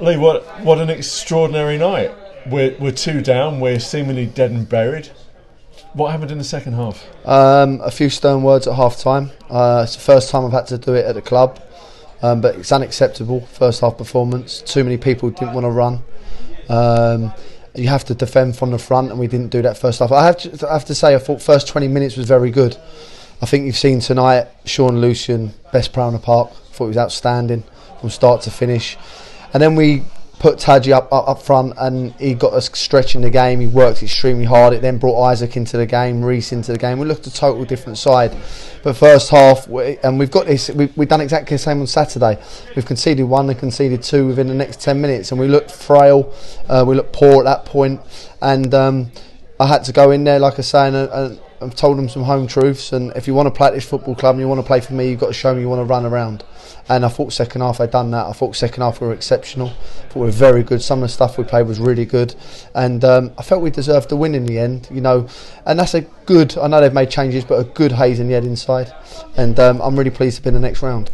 Lee, what an extraordinary night. We're 2 down, we're seemingly dead and buried. What happened in the second half? A few stern words at half time. It's the first time I've had to do it at the club, but it's unacceptable. First half performance. Too many people didn't want to run. You have to defend from the front, and we didn't do that first half. I have to say, I thought first 20 minutes was very good. I think you've seen tonight, Sean Lucian, best player on the park. I thought he was outstanding from start to finish. And then we put Tadji up front, and he got us stretching the game. He worked extremely hard. It then brought Isaac into the game, Reece into the game. We looked a total different side. But first half, and we've got this, we've done exactly the same on Saturday. We've conceded 1 and conceded 2 within the next 10 minutes, and we looked frail. We looked poor at that point. And I had to go in there, like I say, and I've told them some home truths. And if you want to play at this football club and you want to play for me, you've got to show me you want to run around. And I thought second half they'd done that. I thought second half we were exceptional. I thought we were very good. Some of the stuff we played was really good, and I felt we deserved the win in the end. You know, and that's a good. I know they've made changes, but a good Hayes and Yeading side, and I'm really pleased to be in the next round.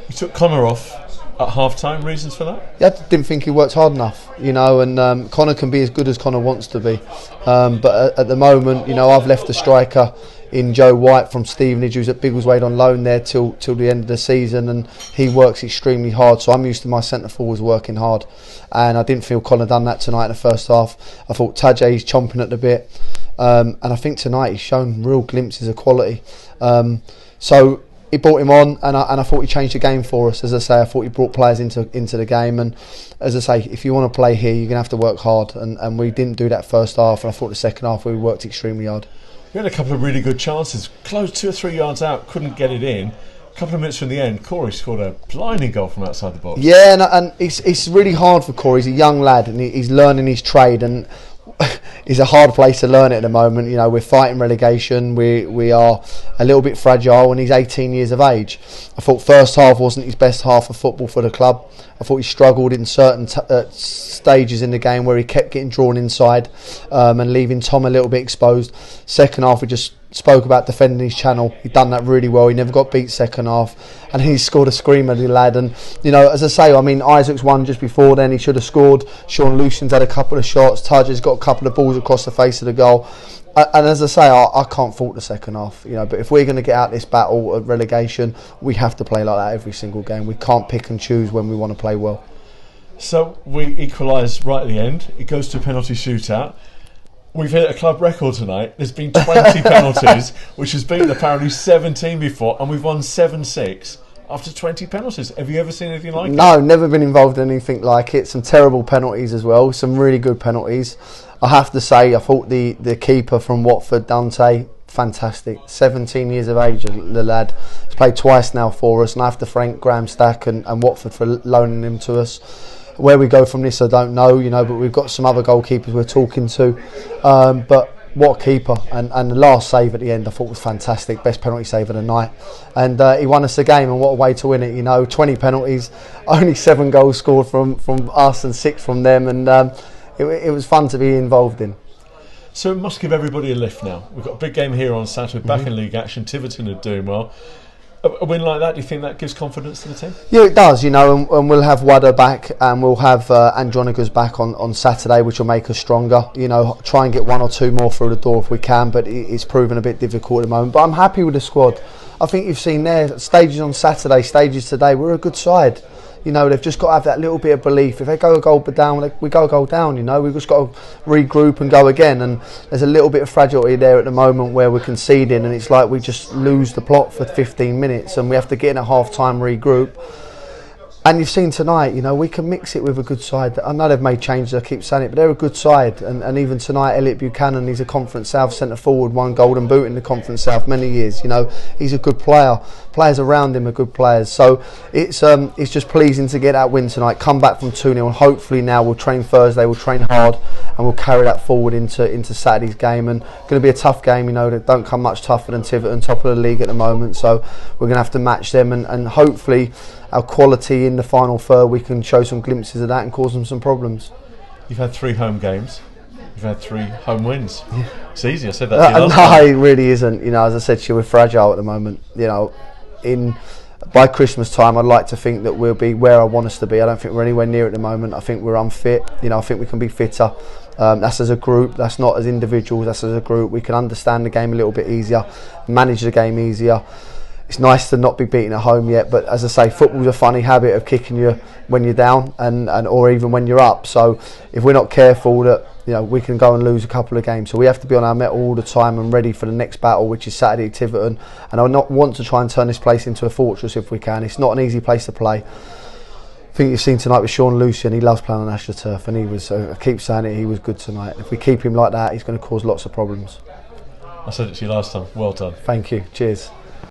You took Connor off at half time. Reasons for that? Yeah, I didn't think he worked hard enough. You know, and Connor can be as good as Connor wants to be, but at the moment, you know, I've left the striker in Joe White from Stevenage, who's at Biggleswade on loan there till the end of the season, and he works extremely hard. So I'm used to my centre forwards working hard, and I didn't feel Connor done that tonight in the first half. I thought Tadji's chomping at the bit, and I think tonight he's shown real glimpses of quality. So he brought him on, and I thought he changed the game for us. As I say, I thought he brought players into the game, and as I say, if you want to play here, you're going to have to work hard, and we didn't do that first half, and I thought the second half we worked extremely hard. We had a couple of really good chances, close 2 or 3 yards out, couldn't get it in. A couple of minutes from the end, Corey scored a blinding goal from outside the box. Yeah, and it's really hard for Corey. He's a young lad, and he's learning his trade, and it's a hard place to learn it at the moment. You know, we're fighting relegation, we are a little bit fragile, and he's 18 years of age. I thought first half wasn't his best half of football for the club. I thought he struggled in certain stages in the game where he kept getting drawn inside and leaving Tom a little bit exposed. Second half, we just spoke about defending his channel. He'd done that really well. He never got beat second half, and he scored a screamer, the lad. And you know, as I say, I mean, Isaac's won just before then. He should have scored. Sean Lucian's had a couple of shots. Tadji's got a couple of balls across the face of the goal. And as I say, I can't fault the second half, you know. But if we're going to get out this battle of relegation, we have to play like that every single game. We can't pick and choose when we want to play well. So we equalise right at the end. It goes to a penalty shootout. We've hit a club record tonight. There's been 20 penalties, which has been apparently 17 before, and we've won 7-6 after 20 penalties. Have you ever seen anything like it? No, never been involved in anything like it. Some terrible penalties as well. Some really good penalties. I have to say, I thought the keeper from Watford, Dante, fantastic. 17 years of age, the lad. He's played twice now for us, and I have to thank Graham Stack and Watford for loaning him to us. Where we go from this, I don't know, you know, but we've got some other goalkeepers we're talking to. But what a keeper. And the last save at the end I thought was fantastic. Best penalty save of the night. And he won us the game, and what a way to win it, you know. 20 penalties, only 7 goals scored from us and 6 from them, and it was fun to be involved in. So it must give everybody a lift now. We've got a big game here on Saturday, back in league action. Tiverton are doing well. A win like that, do you think that gives confidence to the team? Yeah, it does, you know, and we'll have Wada back, and we'll have Andronicus back on Saturday, which will make us stronger. You know, try and get 1 or 2 more through the door if we can, but it's proven a bit difficult at the moment. But I'm happy with the squad. I think you've seen there, stages on Saturday, stages today, we're a good side. You know, they've just got to have that little bit of belief. If they go a goal down, we go a goal down, you know. We've just got to regroup and go again. And there's a little bit of fragility there at the moment where we're conceding, and it's like we just lose the plot for 15 minutes and we have to get in at half-time, regroup. And you've seen tonight, you know, we can mix it with a good side. I know they've made changes, I keep saying it, but they're a good side. And even tonight, Elliot Buchanan, he's a Conference South centre forward, won Golden Boot in the Conference South many years. You know, he's a good player. Players around him are good players. So it's just pleasing to get that win tonight, come back from 2-0, and hopefully now we'll train Thursday, we'll train hard, and we'll carry that forward into Saturday's game. And going to be a tough game, you know, they don't come much tougher than Tiverton, top of the league at the moment. So we're going to have to match them, and hopefully our quality in the final third, we can show some glimpses of that and cause them some problems. You've had 3 home games. You've had 3 home wins. It's easy. I said that to you last No, time. it really isn't. You know, as I said to you, we're fragile at the moment. You know, by Christmas time, I'd like to think that we'll be where I want us to be. I don't think we're anywhere near at the moment. I think we're unfit. I think we can be fitter. That's as a group. That's not as individuals. That's as a group. We can understand the game a little bit easier, manage the game easier. It's nice to not be beaten at home yet, but as I say, football's a funny habit of kicking you when you're down and or even when you're up. So if we're not careful, that we can go and lose a couple of games. So we have to be on our mettle all the time and ready for the next battle, which is Saturday at Tiverton. And I not want to try and turn this place into a fortress if we can. It's not an easy place to play. I think you've seen tonight with Sean Lucian. He loves playing on AstroTurf, and he was. I keep saying it. He was good tonight. If we keep him like that, he's going to cause lots of problems. I said it to you last time. Well done. Thank you. Cheers.